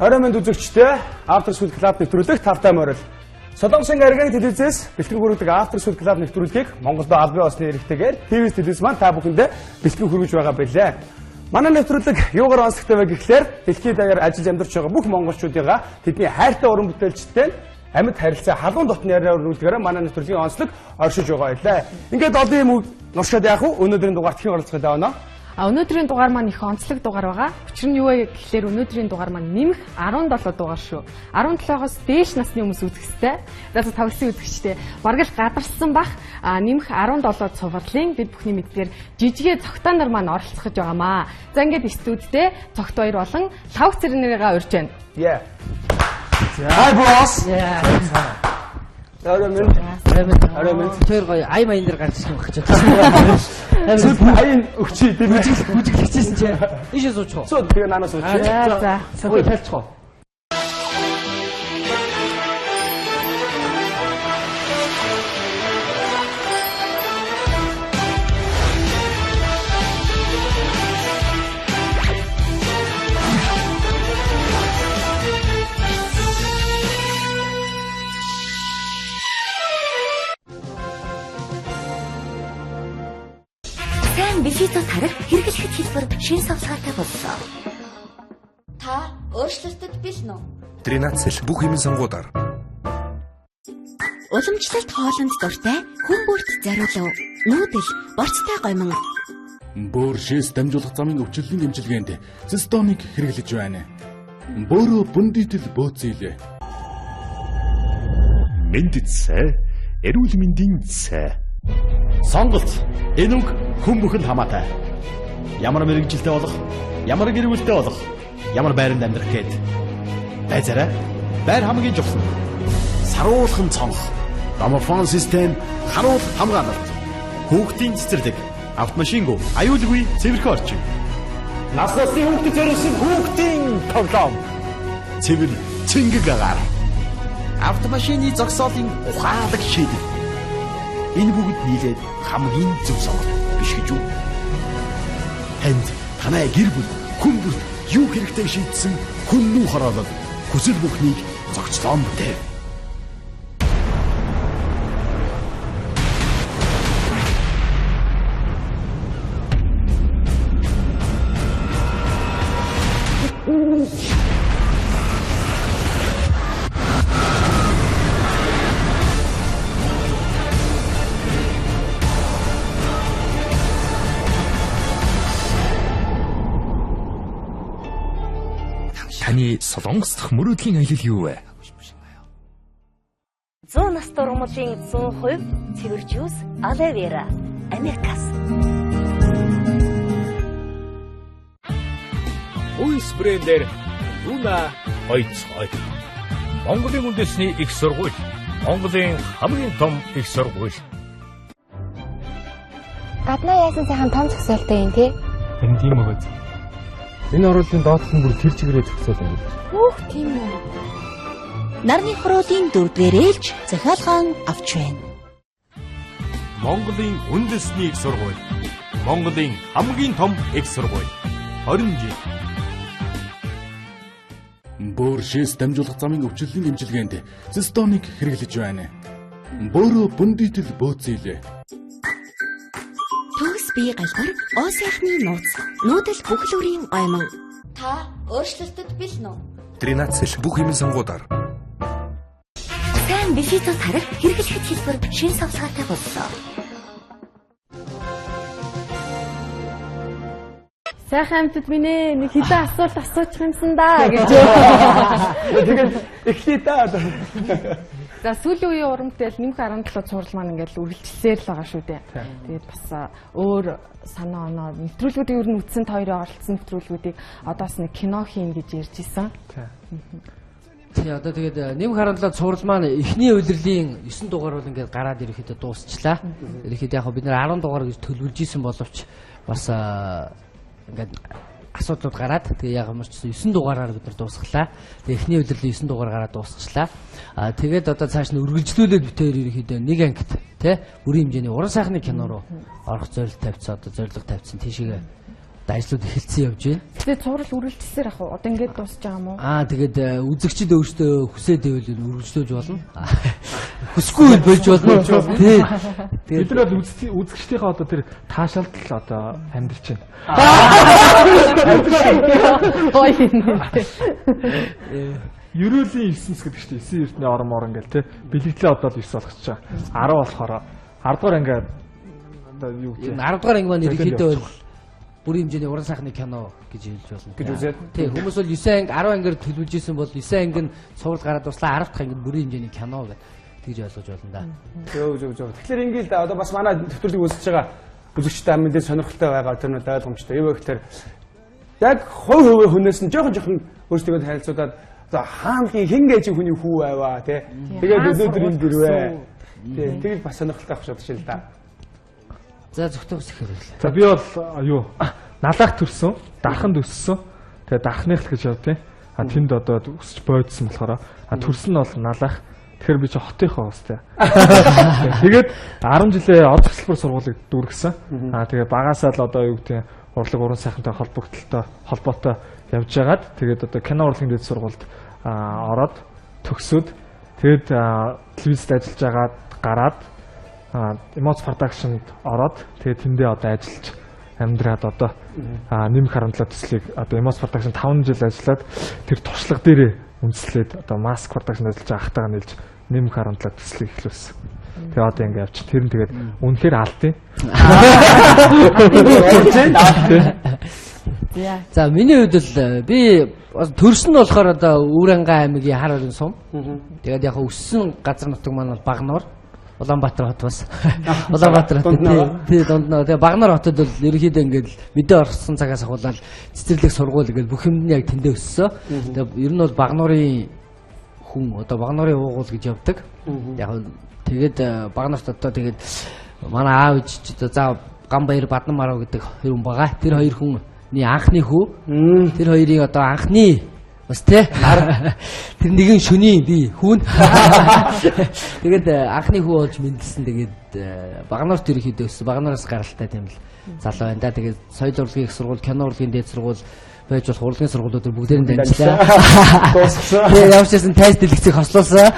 Орой мэнд үзэгчтэй After School Club нэвтрүүлэг тавтай морил. Солонгосын органик телевизээс бэлтгэн хүргэдэг After School Club нэвтрүүлгийг Монголдо албан ёсны эрхтэйгээр ТV-с телевиз маань та бүхэндээ бэлтгэн хүргэж байгаа байлээ. Манай нэвтрүүлэг юугаар онцлогтой вэ гэхлээр дэлхийд даяар ажиллаж амьдарч байгаа бүх монголчуудыгаа тэдний хайртай уран бүтээлчтэй амьд харилцаа халуун дотны яриа өрнүүлдгээрээ манай нэвтрүүлгийн онцлог оршиж байгаа байлаа. Ингээд олон юм нуршаад яах вэ? Өнөөдрийн дугаар тхийн оролцоход байна. Өнөөдрийн дугаар маань их онцлог дугаар байгаа. Учир нь юу вэ гэхлээр өнөөдрийн дугаар маань нэмэх 17 дугаар шүү. 17-оос дээш насны хүмүүс үзэх ёстой. За тавлсан үзэгчтэй. Бараг л гадарсан бах нэмэх 17 цувралын бид бүхний мэдгээр жижигэ цогтой нар маань оролцох гэж байгаамаа. За ингээд студидтэй цогт хоёр болон лав цэрнэрийгээ урьж байна. Yeah. Hi boss. Yeah. Орой мэнд. Тэр гоё ай маян дээр гарч ирэх гэж байна. Зүг аян өгчий тийм үү? Бүжиглэжсэн чи. Ийшээ суучих уу? Сууд тэгээ наанаас суучих. За. Суух талчих уу? Визитор тарих хэрэглэхэд хэлбэр шин савсгаатай боллоо. Та өөрчлөлтөд бэлэн үү? 13 бүх юмын сонгуудаар. Уламжлалт хоолнд дуртай хүн бүрт зориулав. Нүүдэл борцтой гомон. Бөөр шээс дамжуулах замын өвчлөлийн эмчилгээнд цистоныг хэрэглэж байна. Бөөрөө бүндийтэл бөөцөөлөө. Мэдцээ, эрүүл мэндийн цай. Сонголт энэ үг хүн бүхэнд хамаатай. Ямар мэрэгжилтэй болох, ямар гэр бүлтэй болох, ямар байранд амьдрах гээд байцаараа байр хамгийн чухал. Саруулхан цонх, домофон систем, харуул хамгаалалт, хүүхдийн цэцэрлэг, автомашингүй, аюулгүй цэвэрхэн орчин. Нас насны хүүхдэд зориулсан хүүхдийн тоглоом. Цэвэр цэнгэг агаар. Автомашины зогсоолын ухаалаг шийдэл. Энэ бүгд нийлээд хамгийн зөв сонголт биш гэж үү? Танд танай гэр бүл хүн бүр юу хэрэгтэй шийдсэн хүннүү хороолол хүсэл бүхнийг зогцлоон бүтээв. Таны солонгос дахь мөрөөдлийн аялал юу вэ? 100 настай ургамлын 100% цэвэр жуус Aloe Vera Americas. Уйс брэндээр Луна ойцгой. Монголын үндэсний их сургууль. Монголын хамгийн том их сургууль. Гаднаа яасан сайхан том зөксөлтэй юм тий? Энэ тийм байгаа. Энэ оруулалтын доотлол нь бүр тэр чигээрээ зөксөл юм. Хөөх тийм үү. Нарны хуруулын 4-р ээлж захиалгаан авч байна. Монголын үндэсний их сургууль. Монголын хамгийн том их сургууль. 20 жил. Бөөр шээс дамжуулах замын өвчлөлийн эмчилгээнд цистоныг хэрэглэж байна. Бөөрөө бүндийтэл бөөцөөлөө. Төгс бие галбар, оосайхны нууц, нүүдэл бүхлүүрийн гомон. Та өөрчлөлтөд бэлэн үү? 13 бүх юмын сонгуудаар. Сайн визитор тарих хэрэглэхэд хэлбэр шин савсгаатай боллоо. Сайхан амьтад минь нэг хэдэн асуулт асуучих юмсан да гэж. Тэгээд эхлэе та. За сүүлийн үеийн урамтай нэмэх 17 цуврал маань ингээд үргэлжлэлээр л байгаа шүү дээ. Тэгээд бас өөр санаа оноо нэвтрүүлгүүдийг ер нь үтсэн хоёроо оролцсон нэвтрүүлгүүдийг одоос нэг кино хийн гэж ярьж исэн. Тий одоо тэгээд нэмэх 17 цуврал маань эхний улирлын 9 дугаар бол ингээд гараад ирэхэд дуусчлаа. Ирэхэд яг бид нэр 10 дугаар гэж төлөвлөж исэн боловч бас ингээд асуудлууд гараад тэгээ яг юмч 9 дугаараар бид нар дуусглаа. Тэгээ эхний удирлын 9 дугаар гараад дуусчлаа. Тэгээд одоо цааш нь үргэлжлүүлээд битээр ерөөхдөө нэг ангит тий бүрийн хэмжээний уран сайхны кино руу орох зорилт тавьсан, одоо зорилго тавьсан тийшээ одоо ажлууд эхэлсэн явж байна. Тэгээд цуврал үргэлжлэсээр ах уу? Одоо ингээд дуусж байгаа юм уу? Тэгээд үзэгчид өөрсдөө хүсээд байвал үргэлжлүүлж болно. Хүсгүй болж болно. Тий. Бид нар бол үзэгчдийнхээ одоо тэр таашаалт л одоо амьдрч байна. Ерөөлийн 9 гэдэг чинь 9 эрдний орон морон гэл те бэлэгдлээ одоо л 9 болгочих. 10 болохоор 10 дугаар анги одоо юу гэж 10 дугаар анги маань ерөнхийдөө бол бүрийн хэмжээний уран сайхны кино гэж хэлж болно. Гэж үзээд. Тий, хүмүүс бол 9 анги 10 ангиар төлөвлөж исэн бол 9 анги нь цуврал гараад дуслаа 10 дахь анги бүрийн хэмжээний кино гэдэг тэгж ойлгож болно да. Зөв. Тэгэхээр ингээд одоо бас манай төвлөрийг үзэж байгаа үзэгчтэй мэдээ сонирхолтой байгаа тэр нь ойлгомжтой. Юу вэ гэхээр яг хувь хүнээс нь жоохон өөрсдөө харилцуулаад за хаанхын хэн гэж хүний хүү байваа тий. Тэгээд өнөөдөр энэ дэрвэ. Тэгээд бас сонирхолтой авах шууд шил да. За зөвхөн ихэр. За би бол юу налах төрсөн, дарханд өссөн. Тэгээд дархных л гэж явдیں۔ Тэнд одоо өсч бойдсон болохоор төрсөн нь бол налах. Тэгэхээр би чи хотынхоо уустай. Тэгээд 10 жилээ од хөсөлбөр сургуулийг дүүргэсэн. Тэгээд багасаа л одоо юу гэдэг урлаг уран сайхантай холбоотой явж байгаад тэгээд одоо кино урлагийн дэд сургуульд ороод төгсөөд тэгээд телевизэд ажиллаж байгаад гараад Emoz Production-д ороод тэгээд тэндээ одоо ажиллаж амьдраад одоо нэмэх 17 төслийг одоо Emoz Production 5 жил ажиллаад тэр туршлага дээрээ үндэслээд одоо Mask Production ажиллаж байгаа хатагаа нэлж нэмэх 17 төслийг эхлүүлсэн. Тэгээ одоо ингэ явчих. Тэр нь тэгээд үнэхээр алдیں۔ За миний хувьд л би төрсөн нь болохоор одоо Үүрангай аймгийн хар орон сум. Тэгээд яг өссөн газар нутаг маань бол Багнуур, Улаанбаатар хот бас. Улаанбаатар хот тий дунднаа. Тэгээд Багнуур хотод бол ерөнхийдөө ингээд мэдээ орсон цагаас ахуулаад цэцэрлэг сургууль ингээд бүх юм нь яг тэндээ өссөн. Тэгээд ер нь бол Багнуурын хүн одоо Багнуурын уугуул гэж явдаг. Яг тэгээд Багнуурт одоо тэгээд манай аав ээж за Ганбаяр Баднамарав гэдэг хүн байгаа. Тэр хоёр хүний анхны хүү. Тэр хоёрын одоо анхны бас тий тэр нэгэн шөнийн би хүүн. Тэгээд анхны хүү болж мэндэлсэн. Тэгээд Багнуурт ерөнхийдөө өссөн. Багнуураас гаралтай тийм л залуу байна да. Тэгээд соёл урлагийн их сургууль, кино урлагийн дээд сургууль байж болох урлагийн сургуулиуд бүгдээр нь дамжлаа. Тэгээд явчихсан тайз дэлгэцийг хослуулсан.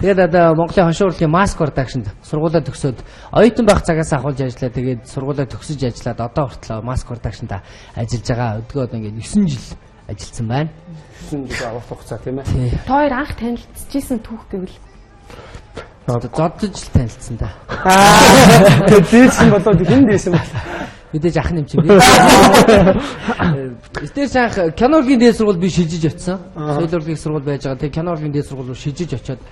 Тэгээд одоо Монголын хоншин урлагийн Mask Production сургуулаа төгсөөд оюутан байх цагаас ахуулж ажиллаа. Тэгээд сургуулаа төгсөж ажиллаад одоо хүртэл Mask Production-д ажиллаж байгаа. Өдгөө одоо ингээд 9 жил ажилласан байна. 9 жил авах хугацаа тийм ээ. Та хоёр анх танилцчихсэн түүх гэвэл зоддож л танилцсан да. Тэгээд дээсэн болоод хэн дээсэн бэ? Мэдээж ах нэм чинь. Эстер сайх кино урлагийн дээд сургууль би шижиж очсон. Соёл урлагийн сургууль байж байгаа. Тэгээ кино урлагийн дээд сургууль руу шижиж очиод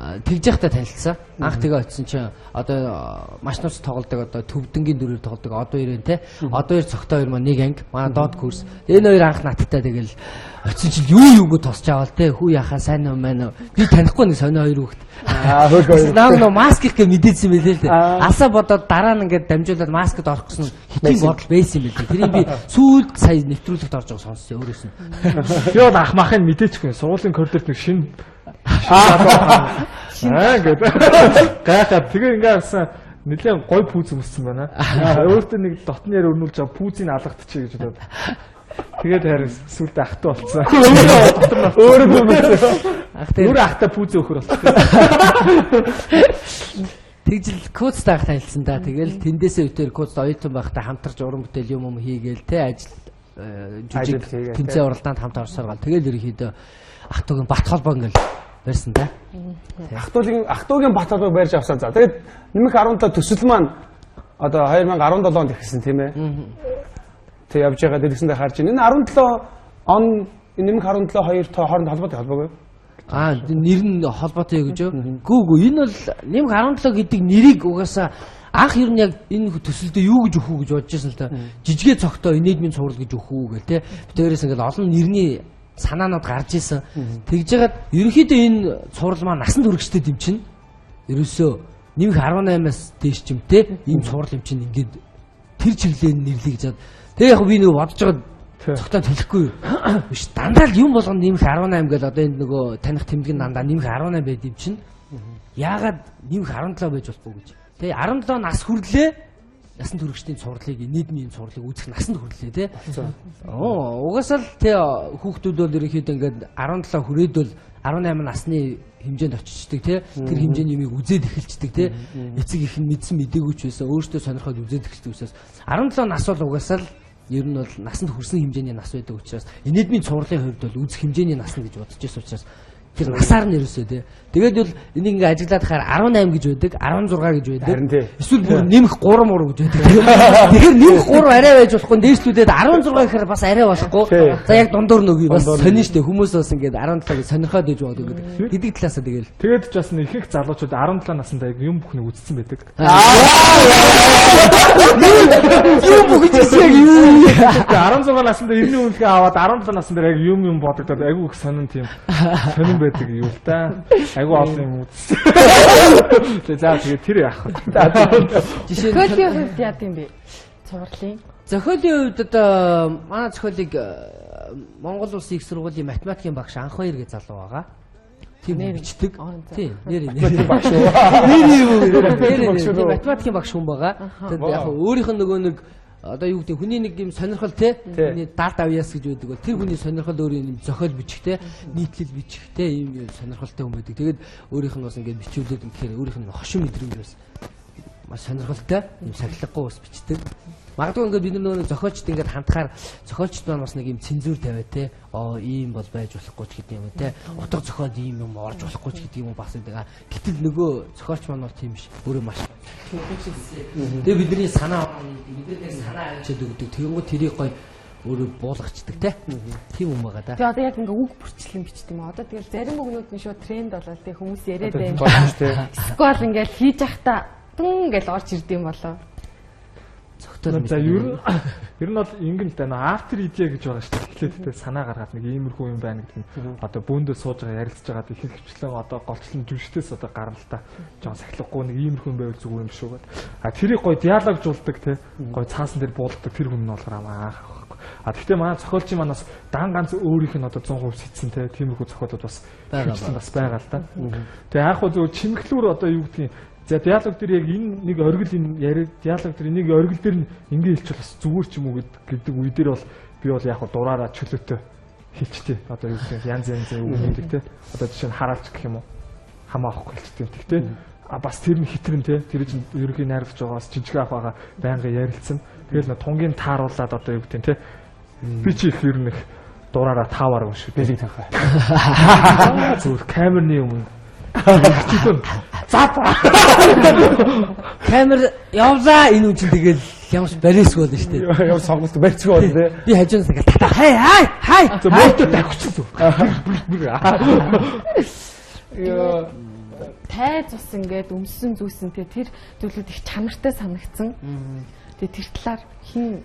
тэгж явахдаа танилцсан. Анх тэгээ очисон чинь одоо маш нууц тоглодог одоо төвдөнгийн дүрээр тоглодог одоо ирэн те. Одоо ир цогтой хоёр маань нэг анги. Манай доод курс. Энэ хоёр анх надтай тэгэл очисон чинь юу гоо тосч аваал те. Хүү яхаа сайн юм байна уу? Би танихгүй нэг сонио хоёр хүүхэд. Хөөе. Наа маск их мэдээсэн юм билээ л дээ. Асаа бодоод дараа нь ингээд дамжуулаад маскд орох гэсэн хитэн бодол байсан юм билээ. Тэрийг би сүүлд сая нэвтрүүлэгт орж байгаа сонссон өөрөөс нь. Би бол ах махын мэдээчихгүй. Сургуулийн коридорт нэг шинэ ингээд гайхаад тэгээ ингээд авсан нэлээд гой пүүз өмссөн байна. Өөртөө нэг дотноор өрнүүлж байгаа пүүзийг алгадчихъя гэж бодоод. Тэгээд харин сүлд ахтай болцсон. Өөрөө өөрөө ахтай пүүз өөхөр болцсон. Тэгжил коцтай ах танилцсан да. Тэгэл тэндээсээ үтээр коцд оюутан байхдаа хамтарч уран бүтээл юм хийгээл те ажил жижиг тэмцээн уралдаанд хамт орсоор гал. Тэгэл ерөнхийдөө ах トゥ угийн бат холбоо ингээл барьсан да. Ах トゥ угийн бат холбоог барьж авсан. За тэгээд нэмэх 17 төсөл маань одоо 2017 онд ихсэн тийм ээ. Тэг явж байгаа дэлгэсэндээ харж байна. Энэ 17 он нэмэх 17 хоёр тоо хооронд холбоотой холбоогүй. Нэр нь холбоотой гэж юу? Гүү энэ бол нэмэх 17 гэдэг нэрийг угаасаа анх ер нь яг энэ төсөлдөө юу гэж өгөх үү гэж бодож байсан л да. Жижигэ цогтой инээдмийн цуврал гэж өгөх үү гэл те. Битээрээс ингээл олон нэрний санаанууд гарч исэн. Тэгж яагаад ерөнхийдөө энэ цуврал маань насанд хүрэгчтэй юм чинь ерөөсөө нэмэх 18-аас дээш ч юм те. Ийм цуврал юм чинь ингээд тэр чиглэлийн нэрлэе гэж. Тэг яг би нөгөө бодож байгаа цогтой төлөхгүй биш. Дандаа л юм болгоно нэмэх 18 гэл одоо энэ нөгөө таних тэмдэг дандаа нэмэх 18 байд юм чинь. Яагаад нэмэх 17 байж болохгүй гэж. Тэгээ 17 нас хүрлээ насан туршидын цувралыг нийгмийн цувралыг үзэх насанд хүрлээ тий. Угаасаа л тий хүүхдүүд бол ерөнхийдөө ингээд 17 хүрээдвэл 18 насны хэмжээнд очичдаг тий. Тэр хэмжээний юмыг үзээд эхэлждэг тий. Эцэг их нь мэдсэн мдэггүй ч байсан өөртөө сонирхоод үзээд эхэлдэг учраас 17 нас бол угаасаа л ер нь бол насанд хүрсэн хэмжээний нас байдаг учраас нийгмийн цувралын хувьд бол үзэх хэмжээний нас гэж бодож байсан учраас тэр насаар нь ерөөсөө тий. Тэгээд бол энийг ингээ ажиглаад хахаар 18 гэж байдаг, 16 гэж байдаг. Эсвэл бүр нэмэх 3 муу гэж байдаг. Тэгэхээр нэмэх 3 арай байж болохгүй дээшлүүдээд 16 гэхээр бас арай болохгүй. За яг дундуур нөгий бас сонин штэ хүмүүс бас ингээ 17-ыг сонирхоод иж бодог гэдэг талаасаа тэгэл. Тэгээд ч бас их их залуучууд 17 наснда яг юм бүхнийг үзсэн байдаг. Юм бүхэж яг юу. 16 наснда ирний үнэлгээ аваад 17 наснда яг юм бодогдоод айгүй их сонин тийм сонин байдаг юу л да. Айгүй олон юм үзсэн. За тэгээд тэр яах вэ? Зохиолын хувьд яа гэм бэ? Цувралын. Зохиолын хувьд одоо манай зохиолыг Монгол Улсын их сургуулийн математикийн багш анх баяр гэж залуу байгаа. Тийм бичдэг. Тийм нэр багш шүү. Нэр математикийн багш хүн байгаа. Тэгээд яг өөрийнх нь нөгөө нэг одоо юу гэдэг хүний нэг юм сонирхол те хүний дард авьяас гэж байдаг бол тэр хүний сонирхол өөрийн юм зохиол бичихтэй нийтлэл бичихтэй ийм сонирхолтой хүн байдаг. Тэгээд өөрийнх нь бас ингээд бичүүлээд ингэхээр өөрийнх нь хошин мэдрэмж бас маш сонирхолтой юм сахилгагүй бас бичдэг. Магадгүй ингээд бид нөгөө зохиолчд ингээд хандахаар зохиолчд маань бас нэг юм цензур тавиа те ийм бол байж болохгүй ч гэдэг юм те утга зохиол ийм юм орж болохгүй ч гэдэг юм бас байдаг. Гэтэл нөгөө зохиолч маань бол тийм биш. Өөрөө маш тэгээ бидний санаа бидний санаа авчиад өгдөг. Тэгэнгүүт тэрийг гоё өөрөө буулгачдаг те. Тийм юм байгаа да. Тэгээ одоо яг ингээ үг бүрчлэн бичдэг юм. Одоо тэгэл зарим үгнүүд нь шууд тренд болоод тэг хүмүүс яриад байна. Сквал ингээл хийж явахдаа тун гэж орж ирд юм болоо. За ер нь бол ингэн л да after idea гэж байгаа шүү дээ. Эхлээд санаа гаргаад нэг иймэрхүү юм байна гэдэг нь одоо бөөндөө сууж байгаа ярилцж байгаа их хвчлэн одоо голчлон жүжигчдээс одоо гаргалтай жоо сахилахгүй нэг иймэрхүү юм байвал зүгээр юм шүү гэдэг. А тэрийг гоё диалогжуулдаг те гоё цаасан дээр буулгадаг тэр хүн нь болохоор анх байхгүй. А тэгтээ манай зохиолчийн манаас дан ганц өөрийнх нь одоо 100% сэтсэн те тиймэрхүү зохиолууд бас байгаа л да. Тэгээ анх зөв чимэглүүр одоо юу гэдгийг за диалог дээр яг энэ нэг оргил энэ яриад диалог дээр нэг оргил дээр ингээ хэлчих бас зүгээр ч юм уу гэдэг үе дээр бол би бол яг дураараа чөлөөтэй хэлчтэй. Одоо юу гэх юм янз янзын үг хэлдэг те. Одоо жишээ нь хараалч гэх юм уу хамаахгүй хэлчтэй тийм те. А бас тэр нь хитрэн те. Тэр чинь ерөнхий найрагч байгаас жижиг ах байгаа байнга ярилцсан. Тэгэл тунгийн тааруулаад одоо юу гэдэг те. Би чи их ер нь их дураараа таавар юм шүү. Бэлэг танхаа. Зүгээр камерны өмнө камер явлаа энэ үн чинь тэгэл ямарч барьсгүй болно шүү дээ. Ямар сонголт барьцгүй болно те. Би хажуунаас ингээ хай. Мөртөө тавьчихсан. Тайз ус ингээд өмссөн зүүсэн те тэр зүйлүүд их чанартай санагдсан. Тэгээ тэр талаар хин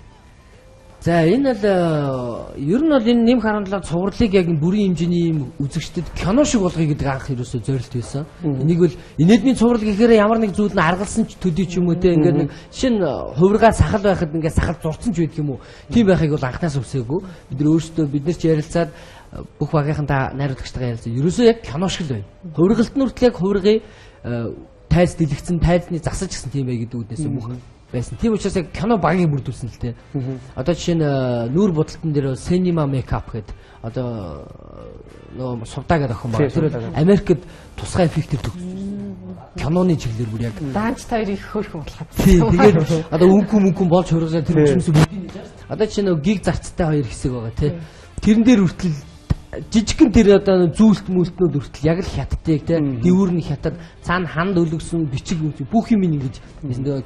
за энэ бол ер нь бол энэ нэм харандлаа цувралыг яг бүрийн хэмжээний юм үзэгчдэд кино шиг болгоё гэдэг анх ерөөсөө зорилт байсан. Энийг бол инэдмийн цуврал гэхээр ямар нэг зүйл нь аргалсан ч төдий ч юм уу те ингээд нэг шинэ хувиргаа сахал байхад ингээд сахал зурцсан ч байдаг юм уу. Тийм байхыг бол анхнаас үсээгүй. Бид нар өөрсдөө бид нар ч ярилцаад бүх багийнхантаа найруулагчтайгаа ярилцсан. Ерөөсөө яг кино шиг л байна. Хувиргалт нь хүртэл яг хувиргыг тайз дэлгэцэн тайзны засаж гисэн тийм бай гэдэг үднээс бүх байсан. Тийм учраас яг кино багийг бүрдүүлсэн л дээ. Одоо жишээ нь нүүр будалтан дээр cinema makeup гэдэг одоо нөгөө сувдаа гэдэг охин байна. Тэр Америкт тусгай эффектив киноны чиглэлээр бүр яг даанч тойр их хөөрхөн болоход. Тэгээд одоо үнхэн болж хөрөөсөө тэр хүмүүс одоо жишээ нь гиг зарцтай хоёр хэсэг байгаа тий. Тэрэн дээр хүртэл жижигхэн тэр одоо зүйлт мүлтнүүд хүртэл яг л хятаддаг тий. Дэвүүр нь хятад цаана ханд өлгсөн бичиг бүх юм ингэж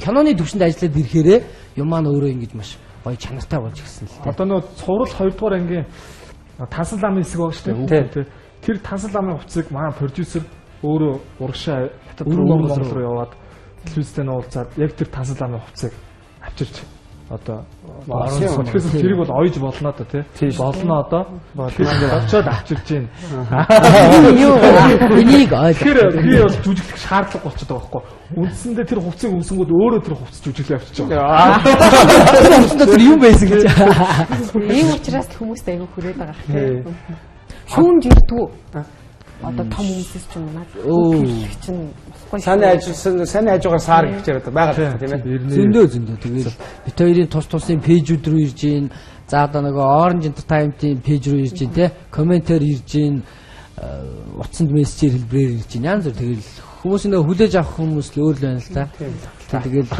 киноны төвшөнд ажиллаад ирэхээрээ юм маань өөрөө ингэж маш гоё чанартай болж ирсэн л тий. Одоо нөгөө цуврал 2 дугаар ангийн тансал ламын хэсэг байгаа шүү дээ тий. Тэр тансал ламын хувцсыг маань продюсер өөрөө урагшаа хятад руу Монгол руу яваад телевизтэй уулзаад яг тэр тансал ламын хувцсыг авчирч одоо тэгэхээр тэрийг бол ойж болно да тий. Болно одоо. Тэгэхээр очиод авчирч гин. Юу энийг тэгэхээр би бол жүжиглэх шаардлага болчиход байгаа байхгүй. Үндсэндээ тэр хувцсыг өмсөнгүүд өөрөө тэр хувцс жүжиглээ авчиж байгаа. Тэр хувцсанд тэр юм байсан гэж. Ийм учраас хүмүүстэй айгүй хүрээд байгаа хэрэг. Шүүмж ирдгүү. одоо том хүмүүсээс ч юм уу чинь сайн ажигаар саар гэж яриад байгаа тийм ээ. Зөндөө тэгэл бит хоёрын тусын пэйжүүд рүү ирж гин. За одоо нөгөө Orange Entertainment-ийн пэйж рүү ирж гин те. Комментээр ирж гин. Утсанд мессежээр хэлбэрээр ирж гин. Янз бүр тэгэл хүмүүс нөгөө хүлээж авах хүмүүс л өөр л байна л та. Тэгэл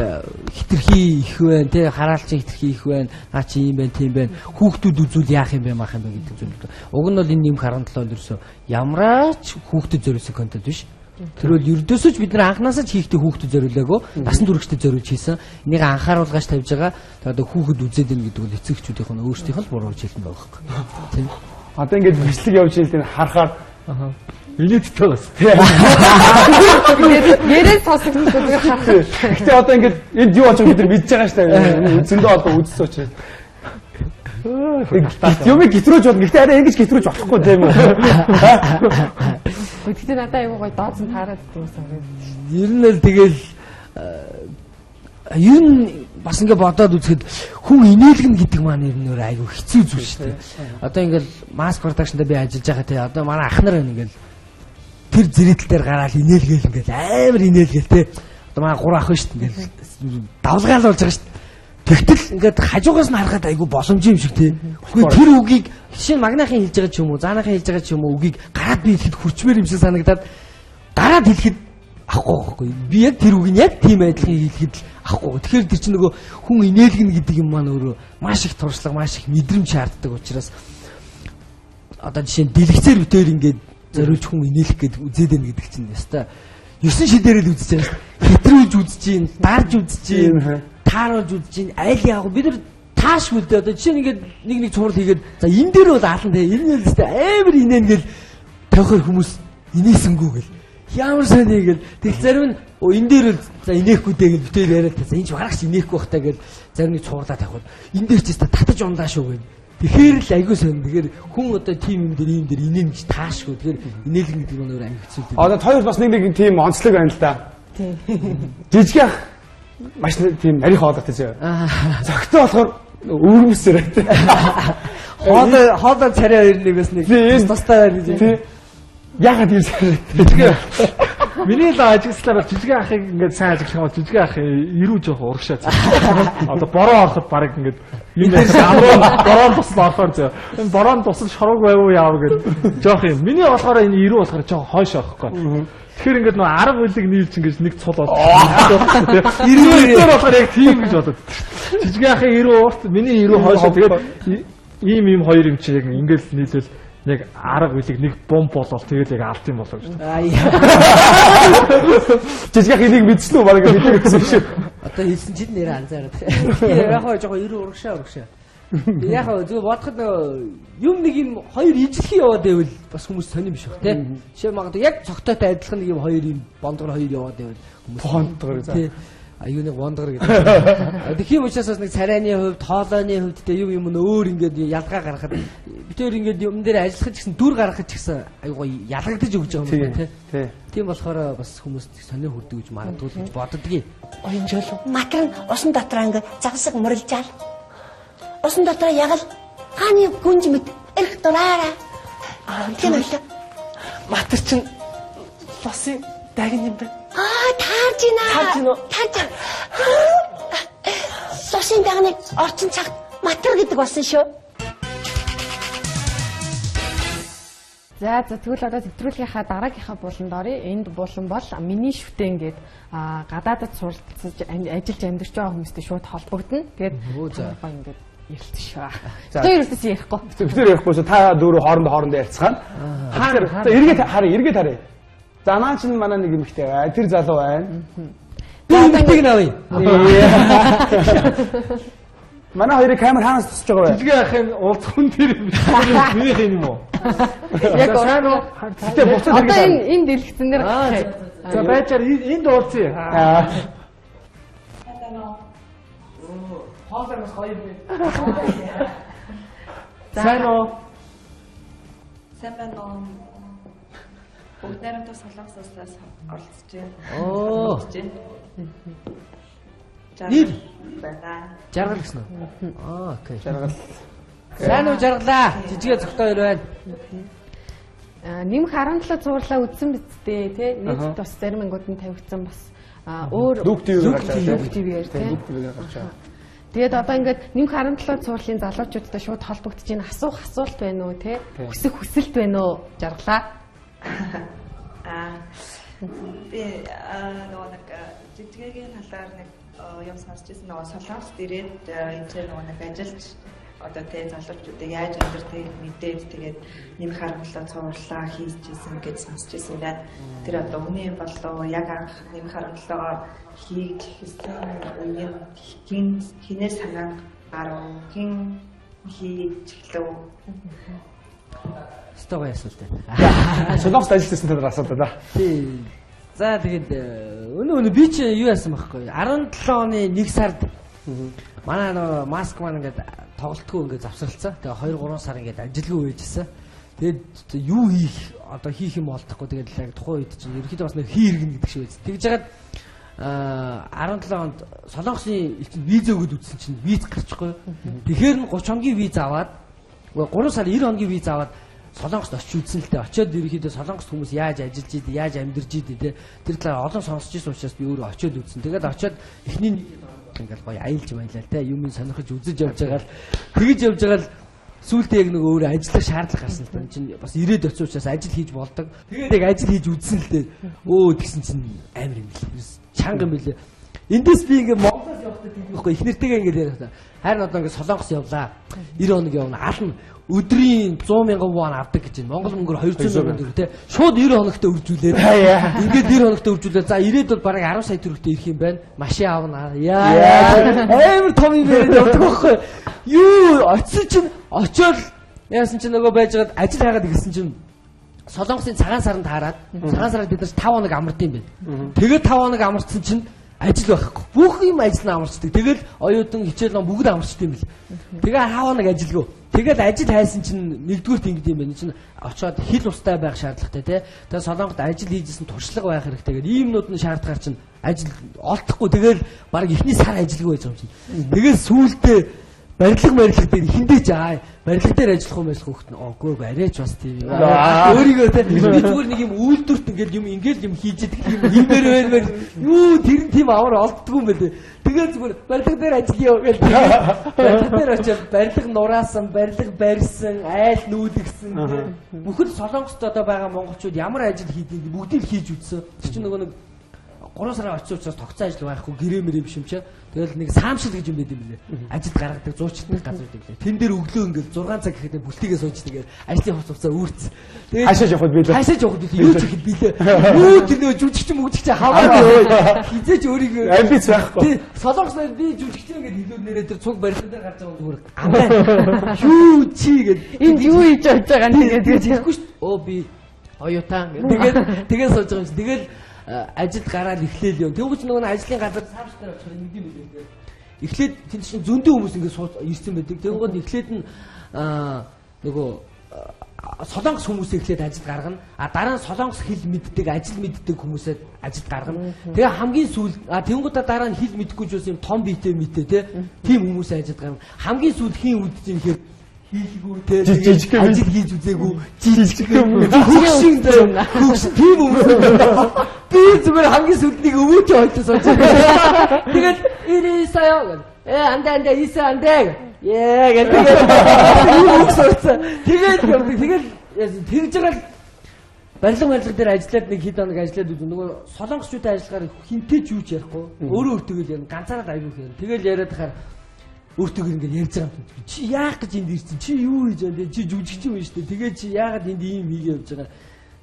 хитрхи их байна те. Хараалчин хитрхи их байна. Наа чи юм байна тийм байна. Хүүхдүүд үзүүл яах юм бэ маах юм бэ гэдэг зүйл. Уг нь бол энэ юм харамтлал ерөөсөө ямраач хүүхдэд зориулсан контент биш. Тэр бол ердөөсөө ч бид нар анханасаа ч хийхдээ хүүхдэд зориулаагүй. Насан туршид зориулж хийсэн. Энийг анхааруулгаач тавьж байгаа. Одоо хүүхэд үзээд ийн гэдэг бол эцэгчүүдийнх нь өөрсдийнх нь буруу хэлсэн байгаа хэрэг. Тийм. Одоо ингээд бичлэг явж ирэл харахаар инээдтэй бас. Нэрээ сонсогдсон зүгээр харах. Гэтэ одоо ингээд энд юу болж байгааг бид нар мэдж байгаа шүү дээ. Зөндөө одоо үзсэн учраас. Юм гэтрүүж бол гэхдээ арай ингэж гэтрүүж болохгүй тийм үү? Гэхдээ надад аягүй гоё дооцсон таараад байсан. Ер нь л тэгэл ер нь бас ингэ бодоод үзэхэд хүн инээлгэн гэдэг маань ер нь аягүй хэцүү зүйл шүү дээ. Одоо ингээл маск продакшнд би ажиллаж байгаа те. Одоо манай ах нар ингээл тэр зэрэгтэл дээр гараад инээлгээл ингээл амар инээлгээл те. Одоо манай 3 ах байна шүү дээ. Ингээл давлгаалуулж байгаа шүү дээ. Тэгтэл ингээд хажуугаас нь харахад айгүй боломж юм шиг тий. Гэхдээ тэр үгийг жишээ нь магнахын хэлж байгаа ч юм уу, заанаахын хэлж байгаа ч юм уу үгийг гараад би хэлэхэд хүрчмээр юм шиг санагдаад гараад хэлэхэд авахгүй. Би яг тэр үгийг яг тийм байдлын хэлэхэд л авахгүй. Тэгэхээр тэр чинь нөгөө хүн инээлгэн гэдэг юм маань өөрөө маш их туршлага, маш их мэдрэмж шаарддаг учраас одоо жишээ нь дэлгэцээр битээр ингээд зориулж хүн инээлэх гэдэг үзээд байна гэдэг чинь яста 9 шидээрэл үзэж байгаа шүү. Хэтрүүлж үзэж гин, дарж үзэж гин, тааруулж үзэж гин, айл яг бид нар таашгүй дээ. Одоо жишээ нь ингээд нэг цуврал хийгээд за энэ дээр бол аалан дээ. Энэ нь л амар инээн гэл тавихаар хүмүүс инээсэнгүү гэл. Ямар сайн гэл. Тэгэл зарим нь энэ дээр л за инээхгүй дээ гэл битээр яриад таа. Энэ ч барагч инээхгүй бах таа гэл зарим нэг цувралаа тавихад энэ дээр ч та татаж ундаа шүү гэл. Тэгэхээр л айгүй сайн. Тэгэхээр хүн одоо тим юм дээр ийм дээр инээн гэж таашгүй. Тэгэхээр инээлгэн гэдэг нь өөр аяг хэцүү. Одоо хоёр бас нэг тийм онцлог байна л да. Тийм. Жижиг маш тийм нарийн хоолойтой зөө. Зөгтөө болохоор өөрмөсөр байт. Хоолой царай хоёр нэгээс нэг тустай байна гэж. Ягаад юм сар. Миний л ажиглалаар жижиг ахыг ингээд сайн ажиглах юм бол жижиг ах ирүү жоох урагшаа. Одоо бороо ороход барыг ингээд юм бороо туслаа орохоор зөө. Энэ бороо тусал шорог байв уу яав гэдэг жоох юм. Миний болохоор энэ ирүү болохоор жоох хойш орохгүй. Тэгэхээр ингээд нөө арга үлэг нийлж ингэж нэг цул болоо. Ирүү болохоор яг тийм гэж бодод. Жижиг ахын ирүү урт миний ирүү хойшоо тэгээд ийм хоёр юм чи яг ингээд нийлвэл нэг арга үлэг нэг бомб болол тэгээд яг алт юм болоо гэж. Жижиг ах энийг мэдсэн үү бараг мэдээ гэсэн шүү. Одоо хэлсэн чинь нэрээ анзаараад. Яг хоо жоо ирүү урагшаа. Яг хоо зөв бодоход юм нэг юм хоёр ижлэх яваад байвал бас хүмүүс сонирм биш баг тий. Жишээ магадгүй яг цогтойтой адилхан нэг юм хоёр юм бондгор хоёр яваад байвал хүмүүс бондгор тий. Аюу нэг бондгор гэдэг. Тэгхийн учраас бас нэг царайны хувьд, хоолойны хувьд тий юм өөр ингээд ялгаа гаргахад битээр ингээд юм дээр ажиллах гэсэн дүр гаргахад ч гэсэн аюу ялгагдаж өгч байгаа юм байна тий. Тийм болохоор бас хүмүүс сонир хүрдэг гэж магадгүй гэж боддгийг. Оюун жол матар нь усан дотроо ингээд загсаг мөрлжаал. Усан дотроо ягал хааны гүнж мэд эрх дураараа. Тийм үү? Матар чинь лосын дагин юм байна. Таарж байна. Таарж. Лосын дагныг орчин цагт матар гэдэг болсон шүү. За тэгвэл одоо төвтрүүлгийнхаа дараагийнхаа буланд оръё. Энд булан бол миний шүтээ ингээд гадаадд суралцж ажиллаж амьдарч байгаа хүмүүстэй шууд холбогдно. Тэгээд ингээд ярилцгаа. За ерөөсөө ярихгүй. Битэр ярихгүй та дөрөв хоорондоо ярилцгаана. За эргээд харъя. За наа чинь манай нэг юмхтэй бай. Тэр залуу байна. За тийг навъя. Манай хоёрыг камер хаанаас тусч байгаа вэ? Жижиг ахын уулз хүн дээр биш. Миний хин юм уу? Яг сайн уу? Гэтэ буцаад одоо энэ дэлгэцэн дээр гарах. За байчаар энд уулзъя. Хоолойгоос хоёр бий. Сайн уу? Сайн байна уу? Бүгдээрээ солонгосоос оролцож байна. Оо. Нэр байна. Жаргал гэсэн үү? Окей. Жаргал. Сайн уу жаргалаа? Жижигэ цогтой хоёр байна. Нэмэх 17 зурлаа үзсэн биттэй тий. Нийт бас зарим ангууд нь тавигдсан бас. Өөр Люк ТV-ээр тий. Тэгээд одоо ингээд нэмэх 17 цуурлын залуучуудтай шууд холбогдож ийн асуулт байна уу тий? Хүсэх хүсэлт байна уу? Жаргалаа. Би нөгөө нэг жижигхэн талаар нэг юм сонсч ирсэн нөгөө Солонгост ирээд энэ нөгөө нэг ажиллаж одоо тий залуучуудыг яаж амьдрэх мэдээд тэгээд нэмэх 17 цуурлаа хийжсэн гэж сонсч ирсэн байна. Тэр одоо үнэн болов яг анх нэмэх 17-оор хийх гэсэн үеийн хинээс санаа гарав хин хийж эхлэв. Стогоо ясуултаа. Солонгост ажилласан талаар асуудал да. Тий. За тэгээд өнөө би чи юу яасан байхгүй 17 оны 1 сард манай нөгөө маск маань ингээд тоглолтгүй ингээд завсралцсан. Тэгээ 2 3 сар ингээд ажилгүй байжсэн. Тэгээд юу хийх юм болдохгүй тэгээд тухайн үед чинь ерөнхийдөө бас нэг хийргэн гэдэг шиг байсан. Тэгж жагаад 17 онд Солонгосын виз өгöd үзсэн чинь виз гарчихгүй. Тэгэхээр нь 30 хоногийн виз аваад 3 сар 90 хоногийн виз аваад Солонгост очиж үзсэн л дээ. Очиод ерөнхийдөө Солонгост хүмүүс яаж ажиллаж идэв, яаж амьдарч идэв те. Тэр талаар олон сонсч ирсэн учраас би өөрөө очиод үзсэн. Тэгээд очиод эхний ингээл гоё аялж маялаа те. Юм сонирхож үзэж явж байгаа л тэгж явж байгаа л сүүлдээ яг нөгөө өөрөө ажиллах шаардлага гарсан л та. Чинь бас ирээд очиж учраас ажил хийж болдог. Тэгээд яг ажил хийж үзсэн л дээ. Өө тэгсэн чинь амар юм бэл. Чанга юм бэлээ. Эндээс би ингээ Монголоос явахдаа тиймэрхүү их нэртэйгээ ингээ яриад байна. Харин одоо ингээ Солонгос явлаа. 90 хоног явна. Ална өдрийн 100,000 вон авдаг гэж байна. Монгол мөнгөөр 200,000 төгрөг те. Шууд 90 хоногт үржүүлээд. Ингээд 90 хоногт үржүүлээд. За ирээд бол бараг 10 сая төгрөгтэй ирэх юм байна. Машин аавна. Амар том юм яриад явдаг байхгүй. Юу очсон чинь очоод яасан чинь нөгөө байжгаад ажил хайгаад ирсэн чинь Солонгосын цагаан саранд таарад. Цагаан саранд бид нар 5 хоног амард юм байна. Тэгээд 5 хоног амарсан чинь ажил байхгүй. Бүх юм ажил нь амарчдаг. Тэгэл оюутан хичээл ном бүгд амарчдаг юм бэл. Тэгээ 5 хоног ажилгүй. Тэгэл ажил хайсан чинь нэгдүгürt ингэдэм юм байна. Чинь очоод хил устай байх шаардлагатай тий. Тэгээ Солонгод ажил хийжсэн туршлага байх хэрэгтэй. Тэгээд иймнүүд нь шаардлагаар чинь ажил олдохгүй. Тэгэл баг эхний сар ажилгүй байж байгаа юм чинь. Тэгэл сүүлдээ барилга дээр хиндэж барилга дээр ажиллах юм байсан хөхт нь үгүй арайч бас тийм өөрийгөө би зүгээр нэг юм үйлдвэрт ингээл юм хийж идэг юм химээр юу тэр нь тийм амар олддгүй юм байна. Тэгээд зүгээр барилга дээр ажиллая гэж барилга дээр очиод барилга нураасан, барилга барьсан, айл нүүдгсэн бүхэл Солонгост одоо байгаа монголчууд ямар ажил хийдэг бүгдийг хийж үзсэн. Тэр чинь нөгөө нэг 3 сарын очиж учраас тогтсон ажил байхгүй гэрээ мэрээ биш юм чинь. Тэгэл нэг саамшил гэж юм байд юм лээ. Ажилд гаргадаг зуучдны газар гэдэг лээ. Тэн дээр өглөө ингээл 6 цаг гэхэд бүлтийгээ суучдаг гээл ажлын хувцасаар үүрц. Тэгээд хашааж явахд билээ. Хашааж явахд юу ч ихэд билээ. Юу тэр нөө жүжигч мөгжигч хамаагүй. Хизээч өөрийгөө амбиц байхгүй. Тий Солонгосод би жүжигч ингээд хэлүүл нэрээ тэр цуг барилган дээр гарч байгаа зүгээр амбай. Юу чи гэдэг. Энд юу хийж байгаа нь тэгээд хэлэхгүй шүү. Оо би оюутан тэгээд сууж байгаа юм чи. Тэгэл ажил гараад эхлээл юм. Тэнгуүч нөгөө ажлын газар саамштай очих юм юм билээ. Эхлээд тэнд чинь зөндөө хүмүүс ингэ сууж ирсэн байдаг. Тэнгуүд эхлээд нь нөгөө Солонгос хүмүүсээ эхлээд ажил гаргана. Дараа нь Солонгос хэл мэддэг, ажил мэддэг хүмүүсээ ажил гаргана. Тэгээ хамгийн сүүл тэнгуүдаа дараа нь хэл мэдгүй ч юм том биетэй те. Тийм хүмүүсээ ажил гаргана. Хамгийн сүүл хийн үдж юм хэрэг хийлгүү те жижиг ажил хийж үзээгүй жижиг хөгшин тийм хүмүүс би зүгээр хамгийн сүлднийг өвөөч ойдсон сууж байгаа. Тэгэл ирээсаяа андаа ийсэ андаа гэдэг тэгэл тэгж байгаа барилга дээр ажиллаад нэг хэд хоног ажиллаад үзэн нөгөө солонгосчуудын ажиллагаар хинтэй ч юу ч ярихгүй өөрөө өөртөө ярина ганцаараа аягүй ярина тэгэл яриад хахаар өөртөө ингээд ярьж байгаа юм чи яах гэж энд ирсэн чи юу хийж байгаа чи жүжигч юм шүү дээ тэгээ чи яагаад энд ийм хийгээ явж байгаа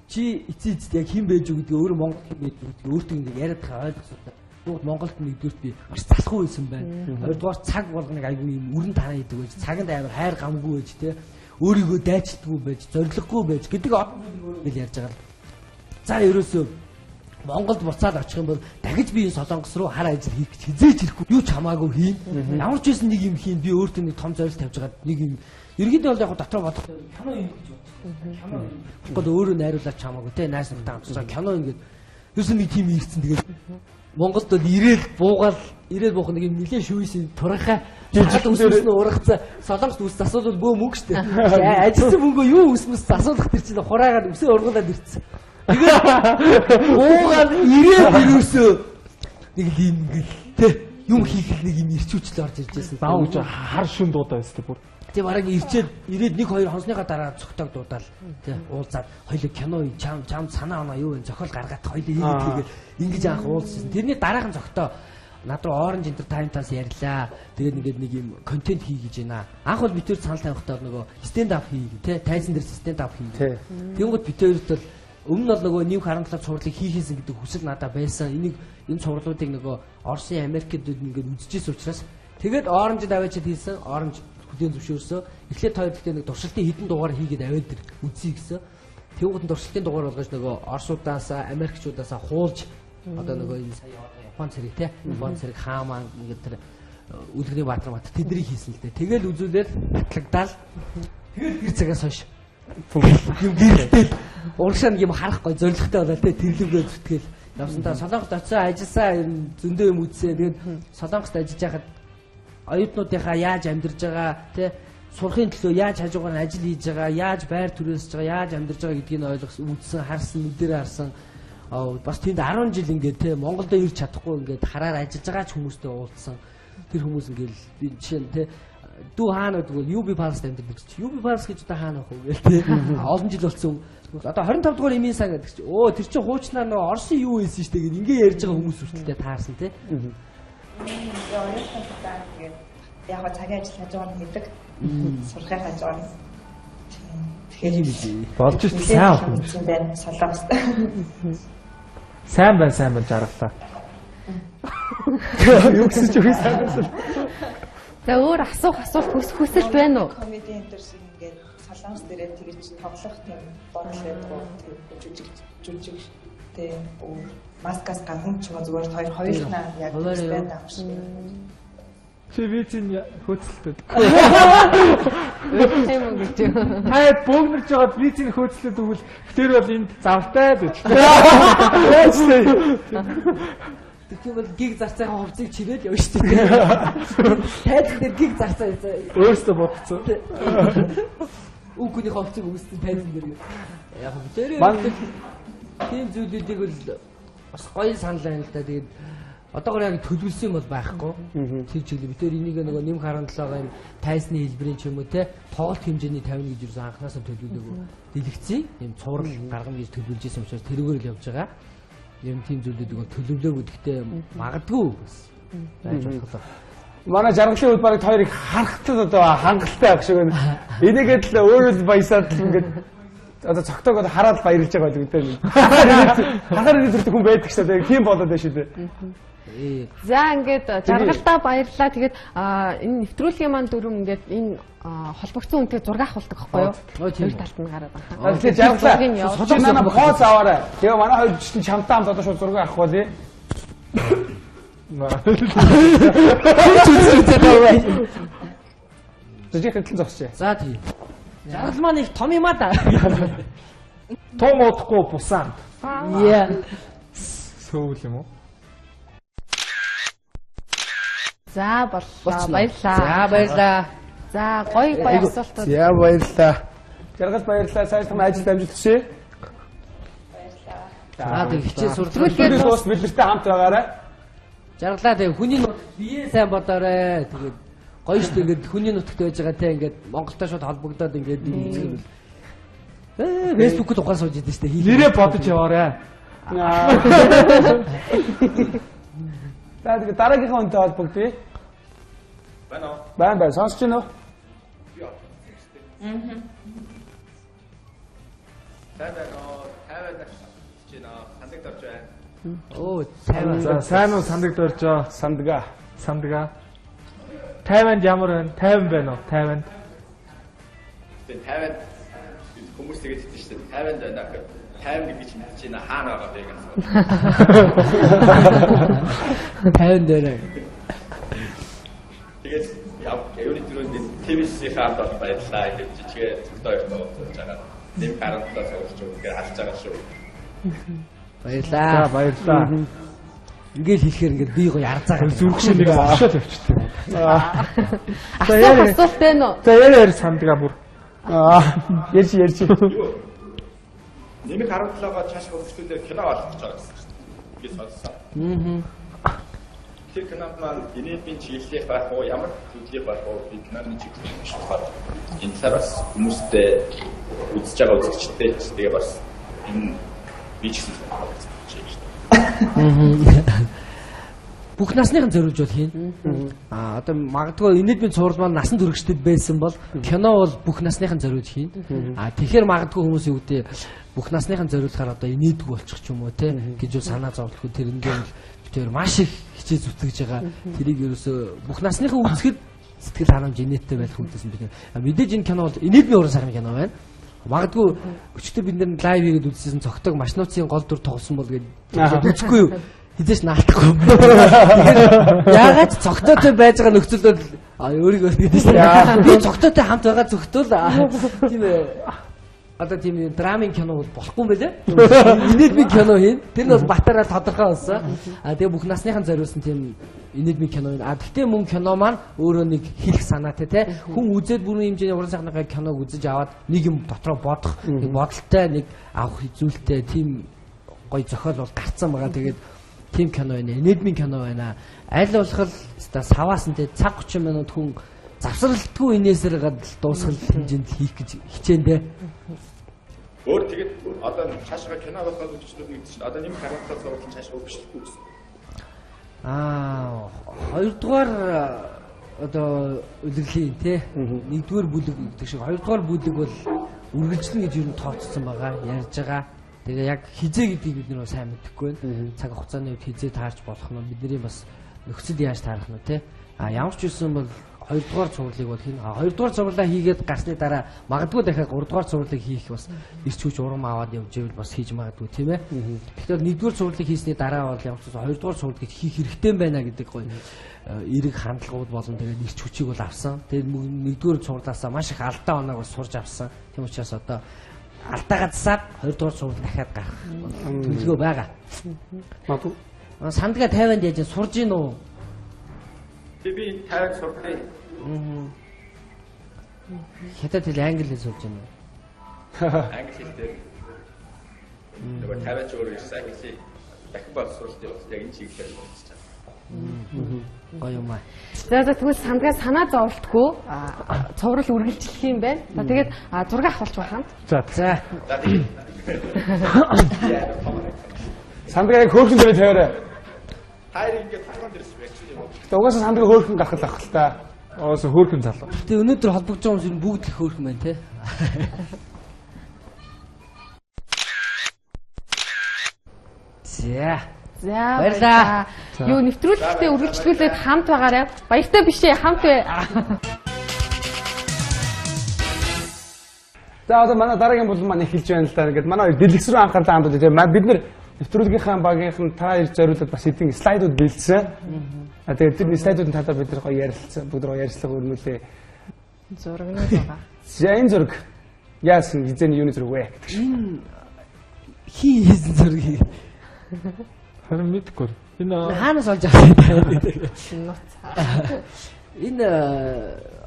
чи эцээд яг хэн байж үү гэдгээ өөрөө Монгол хэн байж үү гэдгээ өөртөө ингээд яриад байгаа ойлгосоо Монголд нэгдүгürt би маш залхуу байсан байна. Хоёрдугаар цаг болгоныг аягүй юм өрн тараа идэг байж цаганд амар хайр гамгүй байж те өөрийгөө дайчилдаггүй байж зориггүй байж гэдэг одоо ярьж байгаа л. За ерөөсөө Монголд буцаад очих юм бол дахиж би энэ Солонгос руу хар ажил хийх гэж хизээж ирэхгүй юу ч хамаагүй хийн. Ямар ч байсан нэг юм хийн би өөртөө нэг том зорилт тавьж байгаа нэг юм ерөнхийдөө бол яг дотор бодох кино юм гэж бодсон. Кино. Гэхдээ өөрөө найруулаач хамаагүй те найс нутаа хамтсаа кино ингээд ерөөсөө нэг тим ирсэн тэгээд Монголд бол ирээд буух нэг юм нэлээд шүүсэн турхаа жижиг үсмэс нь ургацаа солонгост үс засвал бөө мөнгө штэ. Ажилласан мөнгөө юу үсмэс засуулах тэр чинь хураагаад үсээ ургуулад ирсэн. Тэгээд уугаад ирээд ирүүсөө нэг л ингэл тэ юм хийх нэг юм ирчүүчл орж иржсэн. Баа гэж хар шүн дуудаа байсан бүр. Тэг бараг ирээд 1-2 хонсныхаа дараа цогтойг дуудаал тий уулзаад хоёул кино чам санаа оноо юу вэ зохиол гаргаад хоёул ийгээд ингэж анх уулзсан. Тэрний дараахан цогтой над руу Orange Entertainment-аас ярьлаа. Тэгээд ингээд нэг юм контент хий гэж байна. Анх бол битүүр санал тавихтаа нөгөө stand up хий тий тайзан дээр stand up хий. Тэнгууд битүүрт бол өмнө нь бол нөгөө New 77 цувралыг хийхээсэн гэдэг хүсэл надад байсан. Энэ цувралуудыг нөгөө Оросын Америкд ингээд үзчихсэн учраас тэгээд Orange даваачд хийсэн. Orange хөдөө зөвшөөрсөн. Эхлээд хоёр гэхдээ нэг туршилтын хідэн дугаар хийгээд аваад тэр үзье гэсэн. Тэнгууд нь туршилтын дугаар болгож нөгөө Оросуудаас, Америкчуудаас хуулж одоо нөгөө энэ сая Япон цэрэг те. Япон цэрэг хаамаа ингээд тэр үлгэрийн Баатар тэднийг хийсэн л дээ. Тэгэл үзүүлээд батлагдаал. Тэгэл гэр цагаас хойш юм гэртэл урагшаа нэг юм харахгүй зоригтой болоо те тэрлүүгээ зүтгэл явсантаа Солонгост очисон ажилласан зөндөө юм үзсэн. Тэгээд Солонгост ажиллаж байхад оюутнуудынхаа яаж амьдарч байгаа тий сурахын төлөө яаж хажуугаар нь ажил хийж байгаа яаж байр түрээсж байгаа яаж амьдарч байгаа гэдгийг ойлгосон үзсэн харсан нүдээр харсан бас тэнд 10 жил ингээд тий Монголд ирж чадахгүй ингээд хараар ажиллаж байгаа ч хүмүүстэй уулзсан тэр хүмүүс ингээд би жишээ нь тий дүү хаана гэдэг бол UB Palace амьдардаг гэж UB Palace гэж одоо хаана байх вэ гээл тий олон жил болсон одоо 25 дугаар эмийн сан гэдэг чи өө тэр чин хуучнаар нөө Оросын юу ийсэн штэ гэдэг ингээ ярьж байгаа хүмүүс хүртэлтэй таарсан тий яг цагийн ажил хажуугаар мэддэг сурахын хажуугаар тэгэхээр болж ирсэн сайн юм байна солонгост сайн байна жаргалаа юу гэсэн ч үгүй сайн байна. За өөр асуулт хүсэлт байна уу? Комеди энтер шиг ингээд солонгос дээрээ тэгэж тоглох тийм бодол байдаг жижиг тийм маскас ганхан ч зүгээр хоёулнаа яг байна авш. Чи визийн хөөцөлтөд. Тийм үү гэж. Таад бөөгнөрж байгаа визийн хөөцөлтөд өгвөл тэр бол энд завтай гэж. Тэгвэл гиг зарцаагаа хувцыг чирээд явна шүү дээ. Таад дээр гиг зарцаа өөрөөсөө бодцоо. Үгүйний хувцыг өгсөн таад дээр. Яг тэр тийм зүйлүүдийг бол бас гоё санал байна л да. Тэгээд одоогоор яг төлөвлөсөн бол байхгүй. Тэр чиглэл битэр энийг нөгөө нэм 17-гийн тайсны хэлбэрийн ч юм уу те тоглолт хэмжээний 50 гэж юусан анханасаа төлөвлөдөгөө дэлгэцэн юм цуврал гаргана гэж төлөвлөж байсан учраас тэрүүгээр л явж байгаа. Юм тийм зүйлүүдийг төлөвлөөгүй гэхдээ магадгүй бас байж болох. Манай жаргалын үед барыг хоёрыг харахтад одоо хангалттай ах шиг байна. Энийгээд л өөрөө баясаад ингээд одоо цогтойг хараад баярлж байгаа гэдэг үү. Хахаар нэг төрөлт хүн байдаг шүү дээ. Тийм болоод байна шүү дээ. За ингээд жаргалтаа баярлалаа. Тэгээд энэ нэвтрүүлгийн маань дүрм ингээд энэ холбогдсон үнтэй зураг авахулдаг байхгүй юу? Тэр талд нь гараад байна. Тэгэхээр жаргалаа. Солонгос хооц аваарай. Тэгээ манай хоёр чинь чамтай хамт одоо шууд зураг авах болъё. Зөвхөн хэдэн зогсчээ. За тийм. Жаргал маань их том юм а да. Том удахгүй бусаан. Яа. Сөүл юм уу? За боллоо. Баярлалаа. За баярлалаа. За гоё асуултууд. За баярлалаа. Жаргал баярлалаа. Сайхан ажил амжилт хүсье. За тэг хичээл сурдаг. Түрүүлгээр дуус бэлэртэй хамт байгаарай. Жаргалаа тэг хүний нут бие сайн бодоорой. Тэгээд гоё шүү дээ ингээд хүний нутагт байж байгаа те ингээд Монголтой шууд холбогдоод ингээд үзэх юм. Facebook-д ухаан сууж идэв шүү дээ. Нэрээ бодож яваарай. За тэгээд дараагийнхаа үнтэй холбогдъё. Байна уу? Байна. Сонсож байна уу? Сандагд орж байна. Оо, тайван. За, сайн уу сандагд оржоо. Сандгаа. Тайванд ямар байна? Тайван байна уу? Тайванд. Тэгээд тайванд хүмүүс тэгээд хэлдэг шүү дээ. Тайванд байна гэх. Тайван гэж хэлж байна. Хаана байгаа бэ гэсэн. Тайван дээр. Тэгээд явны түрүүнд TVC-ийн хамт баярлалаа гэж жижигэ зөвхөн явуулж байгаа. Нэм гарантаа суулж өгөхээр алж байгаа шүү. Баярлалаа. Баярлалаа. Ингээл хэлэхээр ингээд би гоё арзаагаа зүрхшээ нэг авшаад явчихсан. Асуулт байна уу? За яар сандгаа бүр. Ярьж. Нэмэг 17-гоо цааш хөвчлөлөө кино олгож байгаа гэсэн чинь. Би сонссон. Тэр кинонд маань генетикийн чиглэлээр байх уу, ямар зүйлийг байх уу, би киноны чиглэлээр биш болохоор энэ талаар бас хүмүүстэй үзэж байгаа үзэгчтэй тэгээ бас энэ би ч гэсэн бүх насныхан зориулж бол хийн. Одоо магадгүй инээдмийн цуврал маань насан туршид байсан бол кино бол бүх насныхан зориулж хийн. Тэгэхээр магадгүй хүмүүс юу гэдэг бүх насныхан зориулахаар одоо инээдгүй болчих ч юм уу те гэж юу санаа зовлохгүй тэрнгээр л битээр маш их хичээ зүтгэж байгаа. Тэрийг ерөөсөө бүх насныхан үзэхэд сэтгэл ханамж инээдтэй байх хүнтэйсэн бид. Мэдээж энэ кино бол инээдмийн уран сайхны кино байна. Магадгүй өчтөр бид нэр лайв хийгээд үзсэн цогтойг машинууцын гол дүр тоглосон бол гэж үзэхгүй юу? Хизээш наалтахгүй. Яагаад цогтойтой байж байгаа нөхцөл бол өөрийгөө гэдэг чинь би цогтойтой хамт байгаа зөвхтөл тийм ээ. Одоо тийм драмын кино бол болохгүй юм байлээ. Инээдмийн кино хийн. Тэр нь бол батараа тодорхой болсон. Тэгээ бүх насныхан зориулсан тийм инээдмийн кино юм. Гэхдээ мөн кино маань өөрөө нэг хэлэх санаатай те. Хүн үзээд бүрэн хэмжээний уран сайхны киног үзэж аваад нэг юм дотроо бодох, нэг бодолтой, нэг авах зүйлтэй тийм гоё зохиол бол гарцсан байгаа. Тэгээд тийм кино байна. Инээдмийн кино байна. Аль болох саваас нь цаг 30 минут хүн завсралтгүй инээсээр гадал дуусгал хэмжээнд хийх гэж хичээндээ. Өөр тэгээд одоо цаашгаа кино болгоод үзчихлүүд нэг чинь одоо нэмэх 17 цуврал цаашгаа өвчлөхгүй гэсэн. Хоёрдугаар одоо үлрэлийн те нэгдүгээр бүлэг гэдэг шиг хоёрдугаар бүлэг бол үргэлжлэн гэж юу тооцсон байгаа ярьж байгаа. Тэгээ яг хизээ гэдгийг бид нөө сайн мэдэхгүй байна. Цаг хугацааны үед хизээ таарч болох нь бидний бас нөхцөл яаж таарах нь те. Ямар ч үсэн бол хоёрдугаар цувралыг бол хийн. Хоёрдугаар цувралаа хийгээд гарсны дараа магадгүй дахиад гуравдугаар цувралыг хийх бас ирч хүч урам аваад явж ивэл бас хийж магадгүй тийм ээ. Тэгэхээр нэгдүгээр цувралыг хийсний дараа бол ямар ч хоёрдугаар цувралыг хийх хэрэгтэй байна гэдэг гоё эрэг хандлагууд болон тэгээд ирч хүчийг бол авсан. Тэгээд нэгдүгээр цувралаасаа маш их алдаа оноог бас сурж авсан. Тийм учраас одоо алдаа гадсаад хоёрдугаар цуврал дахиад гарах төлөвлөгөө байгаа. Магадгүй сандгаа 50-нд яаж сурж гин үү? Би 50 сурдаг. Хятад хэл англи хэл сурж байна уу? Англи хэл дээр. Нөгөө 50 ч өөрөө сайн хэлээ. Дахин боловсруулалт явуулсан. Яг энэ чиглэлээр болж байгаа. Гоё юм аа. За тэгвэл сандгаа санаа зовлтгүй цуврал үргэлжлэх юм байна. За тэгээд зураг авахулж байна. За. Сандгаа яг хөөрхөн дээр тавиарай. Хайр ингээд талхан дээрс байсан юм уу? Тэгвэл угаасаа сандгаа хөөрхөн гарах л ах л та. Угаасаа хөөрхөн залуу. Тэгээ өнөөдөр холбогдож байгаа хүмүүс бүгд л хөөрхөн байна те. За баярлалаа. Юу нэвтрүүлэгтээ үргэлжлүүлээд хамт байгаарай. Баяртай биш ээ хамт бай. За одоо манай дараагийн булан маань эхэлж байна л да. Ингээд манай дэлгэц рүү анхаарлаа хандуулж байгаа. Бид нэр нэвтрүүлгийнхаа багийнхан та ирж зориулаад бас эдийн слайдууд бэлдсэн. Тэгээд тэр слайдуудын талаар бид нар гоё ярилцсан. Бүгд гоё ярилцлага өрнүүлээ. Зураг нь байгаа. За энэ зураг яасан хизээний юуны зураг вэ гэдэг шиг. Хийсэн зургийг. Харин мэдгүй. Энэ хаанаас олж авсан юм бэ? Энэ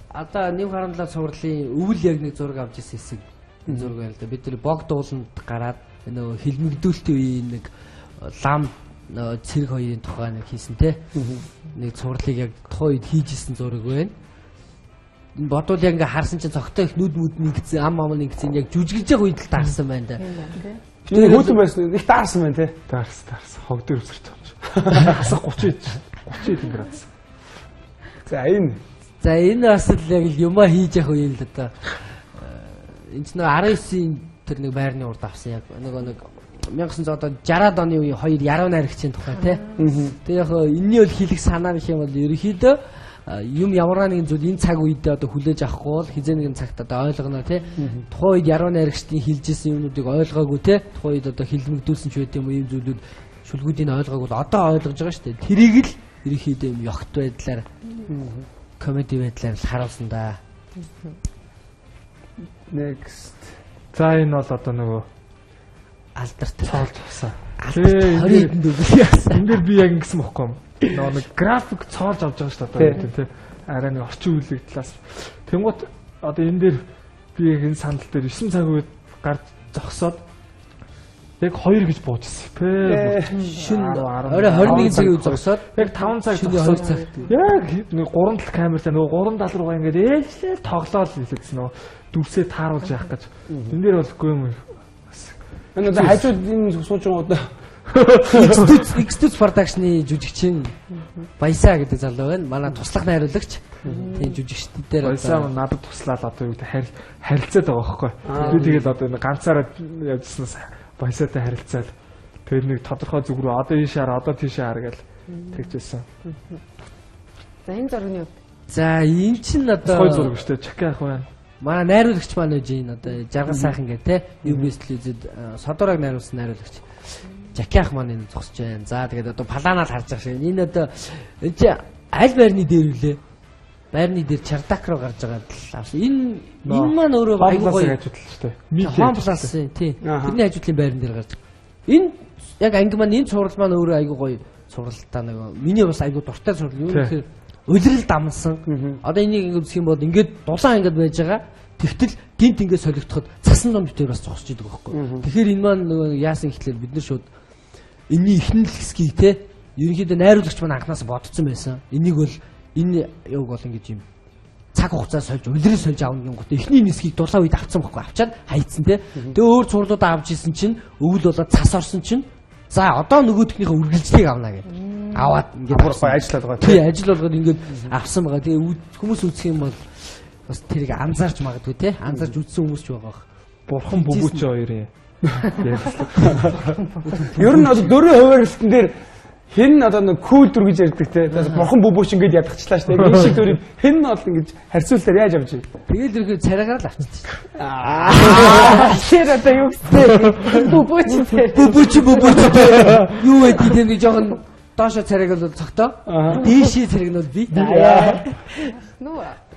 одоо нэг харамлаа цувралын өвөл яг нэг зураг авч ирсэн хэсэг энэ зураг байл да. Бид тэр бог дууланд гараад нөгөө хилмигдүүлэлтийн үеийн нэг лам цэрэг хоёрын тухай нэг хийсэн те. Нэг цувралыг яг тухайн үед хийж исэн зураг байна. Энэ бодвол яг ингээ харсан чинь цогтой их нүд мүд нэгцэн ам нэгцэн яг жүжиглж байгаа үед л таарсан байна да. Тэр хөөтөн байсан их таарсан байна те. Таарсан. Хог дээр өсөрч байгаа. Хасах 30 градус. За энэ бас л яг юмаа хийж явах үе л одоо. Энд ч нэг 19-ийн тэр нэг байрны урд авсан яг нэг 1960-ад оны үеийн хоёр яруу найрагчийн тухай тий. Тэгээ яг энэний бол хэлэх санаа гэх юм бол ерөнхийдөө юм ямар нэгэн зүйл энэ цаг үедээ одоо хүлээж авахгүй бол хизээ нэгэн цагт одоо ойлгоно тий. Тухайн үед яруу найрагчдын хэлжсэн юмнуудыг ойлгоогүй тий. Тухайн үед одоо хилмигдүүлсэн ч байт юм уу ийм зүйлүүд шүлгүүдийн ойлгоог бол одоо ойлгож байгаа шүү дээ. Тэрийг л ерөнхийдөө юм ёгт байдлаар комеди байдлаар л харуулсан да. Next. За энэ бол одоо нөгөө алдарт цоолж авсан. энэ дээр би яг ингэсэн бохгүй юм. Нэг график цоолж авч байгаа шүү дээ тий. Арай нэг орчин үеийн талаас. Тэнгуут одоо энэ дээр би яг энэ сандал дээр 9 цаг үед гарч зогсоод яг 2 гэж буужсэн. Шин орой 21 цагийн үед зогсоод яг 5 цаг зогсоод яг нэг 3 тал камертай нөгөө 3 тал руугаа ингээд ээлжлээ тоглоол хэлсэн нөгөө дүрсээ тааруулж явах гэж. Энэ дээр бол үгүй юм. Энэ хажууд энэ суужгууд X2 production-ы жүжигчин Баясаа гэдэг залуу байна. Манай туслах найруулагч. Тийм жүжигчдэн дээр Баясаа надад туслаад одоо юу гэдэг харилцаад байгаа байхгүй. Би тэгээд одоо энэ ганцаараа явжснаас Баясаатай харилцаад тэгээд нэг тодорхой зүг рүү одоо ийшээ хар одоо тийшээ хар гэж тэгжсэн. За энэ зургийн юу? За энэ чинь одоо гой зураг шүү дээ. Чака ах байна. Манай найруулагч маань үгүй энэ одоо жаргал сайхан гэх те UBS-д Содорог найруулсан найруулагч. Жакиах маань энэ зогсож байна. За тэгээд одоо паланаар харж байгаа шиг. Энэ одоо энэ чи аль байрны дээр үлээ? Байрны дээр Чардак руу гарч байгаа талаас. Энэ маань өөрөө аягүй гоё ажиглал шүү дээ. Хомплас тий. Тэрний ажиглалын байран дээр гарч. Энэ яг анги маань энэ цуврал маань өөрөө аягүй гоё цувралтай нэг. Миний бас аягүй дуртай цуврал. Юу гэхээр улирал дамсан. Одоо энийг ингэ үзэх юм бол ингээд дулаан ингээд байж байгаа. Тэгтэл гинт ингээд солигдоход цасан ном дээр бас зогсож идэг байхгүй. Тэгэхээр энэ маань нөгөө яасан гэхлээр бид нар шууд энэний ихнэл хэсгийг те ерөнхийдөө найруулагч маань анханаас бодсон байсан. Энийг бол энэ яг бол ингэж юм цаг хугацаа сольж улирал сольж аавна гингүүт эхний нисгийг дулаан үед авцсан байхгүй. Авчаад хайцсан те. Тэгээ өөр цуурлуудаа авч исэн чинь өвөл болоод цас орсон чинь за одоо нөгөөдхнийхээ үргэлжлэлийг авна гэдэг. Аваад ингээд ажиллаад байгаа. Тий ажил болгоод ингээд авсан байгаа. Тэгээ хүмүүс үзэх юм бол бас тэрийг анзаарч магадгүй те анзаарч үзсэн хүмүүс ч байгаа. Бурхан бүбүүч хоёрын. Ер нь одоо дөрвөн хуваарлтан дээр хэн одоо нэг кул дүр гэж ярьдаг те. Бурхан бүбүүч ингээд ядахчлаа шүү дээ. Энэ шиг дүрийг хэн нь бол ингэж харьцуултаар яаж авч ий. Тэгээд ерхий царайгаар л авчихсан. Тэр одоо юу гэсэн бүбүүч те. Бүбүүч юу вэ тийм нэг жоохон доошо царайг бол цогтоо. Дээшээ царайг нь бол би. Нуу яана.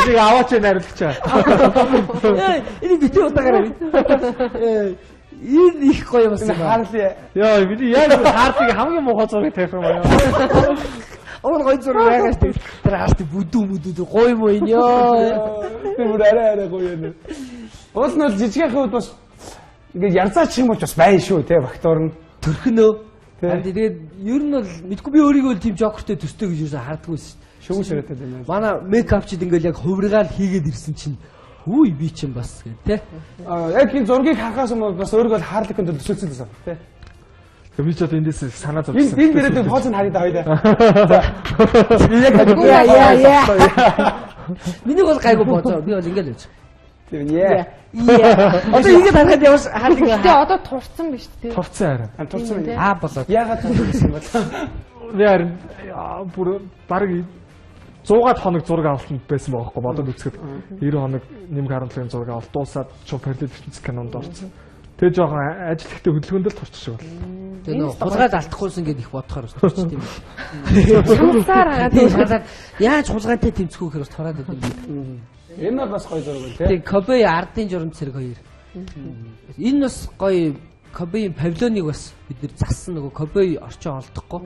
Энийг аваач найруулагч. Энийг битээ удаагаар. Энэ их гоё бас юм байна. Яа, миний яг хаалтыг хамгийн муухай зургийг тавих юм аа. Өөр гоё зураг байгаас тэр хаалт бүдүү гоё муу энэ ёо. Тэр арай гоё юм. Уул нь жижигхэн хувьд бас ингээд ярзаач юм бол бас байна шүү те фактор нь төрхнөө. Тэгээд ер нь бол мэдгүй би өөрийгөө тийм жокертэй төстэй гэж юусэн хардггүй шүү. Шүүс яриад байна. Манай мейкапчид ингээл яг хувиргаал хийгээд ирсэн чинь хүй би чинь бас гэх те. Яг энэ зургийг харахаас өмнө бас өөрийгөө хаарлах гэдэг төсөөлсөн байсан те. Би ч одоо эндээс санаа зовсон. Энэ дээрээ фоз нь харъя да хоёлаа. Яг миний бол гайгүй бооцоо. Би бол ингээл байж. Тэр яа. Одоо ингэж харахад яваш хаалт. Гэтэ одоо турцсан биз дээ. Турцсан харин. Турцсан. Болоод. Яагаад турцсан бол? Яар бүр баг 100-аад хоног зураг авалтанд байсан байгаа байхгүй бодоод үзэхэд 90 хоног нэмэг 17-ын зураг авалт дуусаад шууд параллел ертөнц кинонд орсон. Тэгээ жоохон ажил ихтэй хөдөлгөөнд л турчих шиг бол. Тэгээ нөө хулгайд алдахгүйсэн гэдээ их бодохоор турчих тийм үү. Хулгайгаар хагаад яаж хулгайтай тэмцэхгүй хэрэг тураад байдаг юм. Энэ бол бас гоё зураг байна тийм. Тэгээ Кобей ардын журам цэрэг хоёр. Энэ бас гоё Кобейн павильоныг бас бид нэр зассан нөгөө Кобей орчин олдохгүй.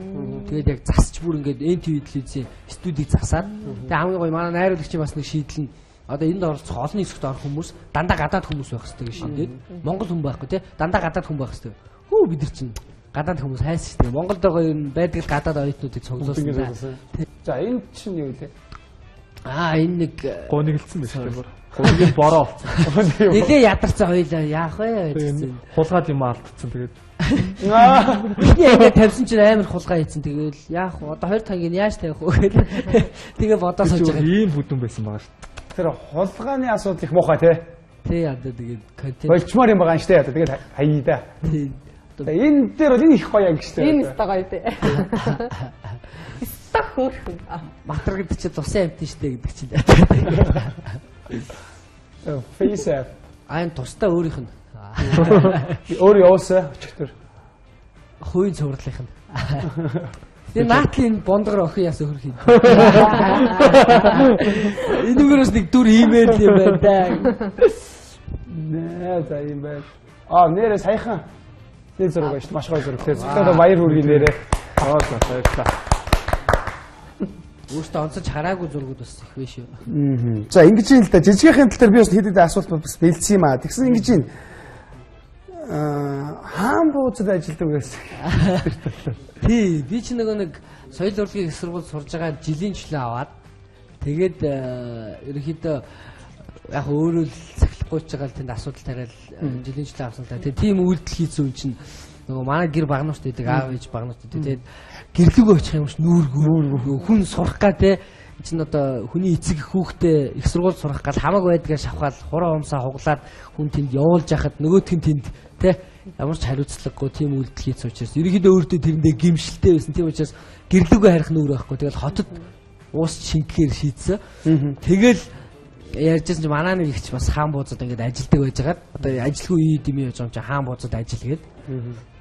Тэгээд яг засч бүр ингээд NTV телевизийн студийг засаад тэгээ хамгийн гоё манай найруулагч бас нэг шийдэл нь одоо энд оролцох олон хэсэгт орох хүмүүс дандаа гадаад хүмүүс байх хэрэгтэй гэж шийдээд Монгол хүн байхгүй тий дандаа гадаад хүн байх хэрэгтэй. Хөө бид нар чинь гадаад хүмүүс хайс шүү дээ. Монголд байгаа юм байдаг гадаад оюутнуудыг цуглуулсан. За энэ чинь юу вэ? Энэ нэг гонигдсан биш үү? Гониг бороо болсон. Нилээ ядарсан хоёлаа яах вэ гэсэн. Хулгаад юм алдсан тэгээд. Бидний ингээд тавьсан чинь амар хулгай хийсэн тэгээд яах вэ? Одоо 20 цагийг яаж тавих вэ гэдэг. Тэгээ бодоод сууж байгаа. Ийм бүдүүн байсан байгаа шүү. Тэр хулгааны асуудал их муухай тий. Тий одоо тэгээд контент болчмаар юм байгаа юм шүү дээ. Тэгээд хаяа да. Тий. Энэ дээр бол энэ их гоё юм шүү дээ. Энэ өстой гоё тий. Өстой хөөрхөн. Матар гэдэг чинь тусын амт нь шүү дээ гэдэг чинь. Face app. Энэ тустай өөрийнх нь. Өөр явуулсан өчтөр. Хүйн цувралынх нь. Тэгээ наатлын бондгор охин яас өхөр хий. Энэгээрс нэг дүр имэйл юм байна да. Нээ за юм байна. Нэрээ саяхан нэг зураг байна шүү. Маш гоё зураг. Тэгэхээр баяр хүргэе нэрээ. За баярлалаа. Өөртөө онцож хараагүй зургууд бас их биш үү. За ингэж юм л да. Жижигхэн тал дээр би бас хэд хэдэн асуулт бас бэлдсэн юм аа. Тэгсэн ингэж юм. Хаан бууцад ажилладаг байсан. Тий, би ч нэг соёл урлагийн их сургууль сурж байгаа жилийн чөлөө аваад тэгээд ерөнхийдөө яг өөрөө л сахилахгүй ч байгаа л тэнд асуудал тариал жилийн чөлөө авсан та. Тэгээд тийм үйлдэл хийсэн юм чинь нөгөө манай гэр багнуурт идэг аав ээж багнуурт идэг. Тэгээд гэрлүүгөө очих юм шиг нүүргүү хүн сурах га те чинь одоо хүний эцэг хүүхдээ их сургууль сурах гал хамаг байдгаар шавхаад хураа умсаа хуглаад хүн тэнд явуулж яхад нөгөөтг нь тэнд те ямар ч хариуцлагагүй тийм үйлдэл хийсэн учраас ерөнхийдөө өөртөө тэрэндээ гимшилтэй байсан. Тийм учраас гэрлүүгөө харих нүүр байхгүй. Тэгэл хотод уус шингэхээр шийдсэн. Тэгэл ярьжсэн чинь манай нэг ихч бас хаан бууцад ингээд ажилдаг байжгаад одоо ажилгүй үед юм яаж юм чи хаан бууцад ажил гээд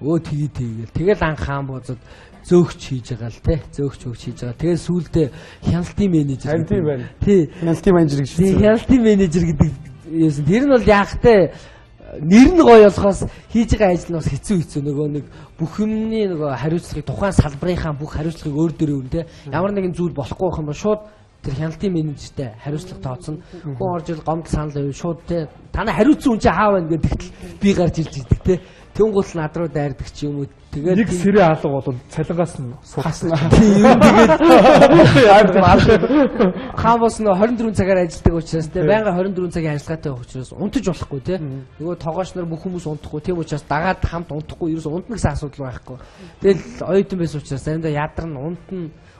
тэгээд тэгэл анх хаан бууцад зөөгч хийж байгаа л те зөөгч хийж байгаа. Тэгээд сүүлдээ хяналтын менежер тийм байна. Тий хяналтын менежер гэж хэлсэн. Хяналтын менежер гэдэг юмсэн. Тэр нь бол яг те нэр нь гоё болохоос хийж байгаа ажил нь бас хэцүү нөгөө нэг бүх юмний нөгөө хариуцлагыг тухайн салбарынхаа бүх хариуцлагыг өөр дөрөв юм те ямар нэгэн зүйл болохгүй байх юм бол шууд тэр хяналтын менежертэй хариуцлага тооцно. Хүн орж ил гомдол санал байв шууд те танай хариуцсан хүн чи хаа байна гэдэг би гарч ирж идэг те тэнгуул над руу дайрдаг ч юм уу. Тэгээд нэг сэрээ алга бол цалингаас нь суулгасан. Тийм тэгээд хаавс нь 24 цагаар ажилладаг учраас те байнга 24 цагийн ажиллагаатай учраас унтаж болохгүй те нөгөө тоогооч нар бүх хүмүүс унтахгүй тийм учраас дагаад хамт унтахгүй ерөөс унтна гэсэн асуудал байхгүй. Тэгэл оюутан байсан учраас заримдаа ядарна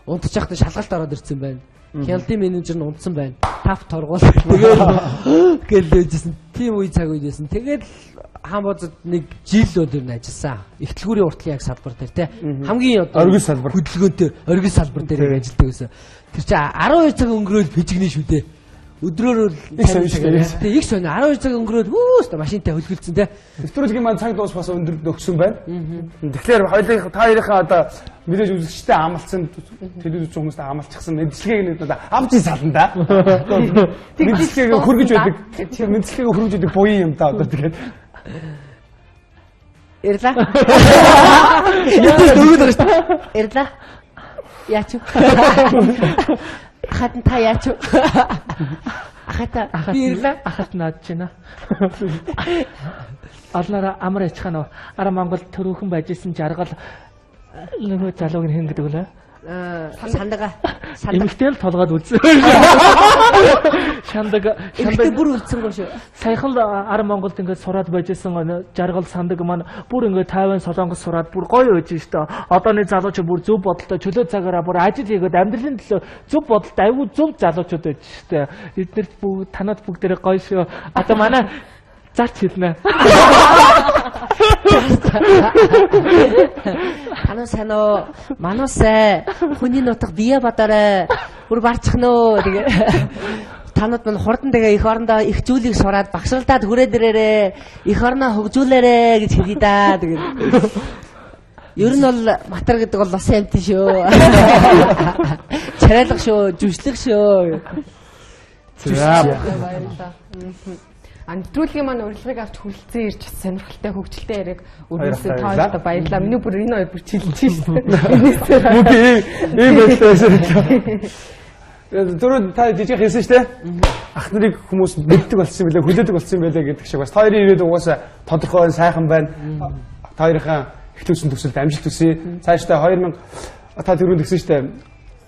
унтаж явахдаа шалгалт ороод ирсэн байна. Хяналтын менежер нь унтсан байна. Тав торгуул тэгээд гэлээжсэн. Тийм үе цаг үедсэн. Тэгээд хаан буудад нэг жил өөр нь ажилласан. Ихтлгүүрийн уртлын яг салбар дээр те хамгийн одоо оргил салбар хөдөлгөөнтэй оргил салбар дээр ажилладаг гэсэн. Тэр чинь 12 цаг өнгөрөөл бижигнэ шүү дээ. Өдрөөр их сонио 12 цаг өнгөрөөд хөөс машинтай хөлгөлцсөн те. Нэвтрүүлгийн маань цаг дуус бас өндөр өгсөн байна. Тэгэхээр хоёулаа та хоёрынхаа одоо мэдээж үзэгчтэй амлцсан телевиз хүмүүстэй амлчихсан мэдчилгээг нэг авч сална да. Мэдчилгээг хөргөж байдаг. Мэдчилгээг хөргөж байдаг буян юм да одоо тэгээд. Эрла. Эрла. Яач. Хатан та яач. Ахат наад чина. Алнара амар ячханаа ара Монгол төрөөхөн байж исэн жаргал нөгөө залууг нь хэн гэдэг вэ? Сандага. Эмэгтэй л толгойд үзсэн. Шандага бүр үлдсэн гоо шүү. Саяхан ара Монголд ингээд сураад байж исэн жаргал сандаг маань бүр ингээд 50 солонгос сураад бүр гоё байж штэ. Одооны залууч бүр зөв бодолтой чөлөө цагаараа бүр ажил хийгээд амьдралын төлөө зөв бодолтой аюу зөв залуучууд байж штэ. Эднэрт бүгд танад бүгдээрээ гоё шүү. Одоо манай зарч хэлнэ. Анасано манусаа хүний нутаг бие бодорой бүр барчихноо тэгээ танууд мань хурдан тэгээ их орондоо их зүйлийг сураад багшралдаад хүрээд ирээрээ их орноо хөгжүүлээрээ гэж хэлье да тэгээ ер нь бол матар гэдэг бол лос амт шүү чарайлах шүү жүжлэх шүү за баярлалаа. Нэвтрүүлгийн маань урилгыг авч хүлцэн ирж сонирхолтой хөгжилтэй яриаг өргөсөн та хоёрт баярлалаа. Миний бүр энэ хоёр бүр чилж шүү дээ. Ийм байлаа. Түрүү та жижиг хэлсэн шүү дээ. Ах нарыг хүмүүс мэддэг болсон юм билээ, хүлээдэг болсон юм билээ гэдэг шиг бас та хоёрын ирээд угаасаа тодорхой сайхан байна. Та хоёрынхаа их төсөл төсөлд амжилт төсөе. Цаашдаа 2000 та түрүүнд гэсэн шүү дээ.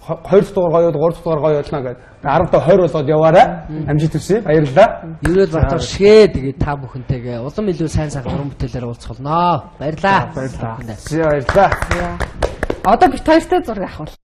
2 дугаар гоё, 3 дугаар гоё болно гэдэг. 10-та 20 болоод яваарай. Амжилт хүсье. Баярлалаа. Ерөөл Батар шгээ тэгээ та бүхэнтэйгээ улам илүү сайн сайхан уран бүтээлээр уулзах болно. Баярлалаа. Баярлалаа. Баярлалаа. Одоо бит хоёртой зураг авах бол.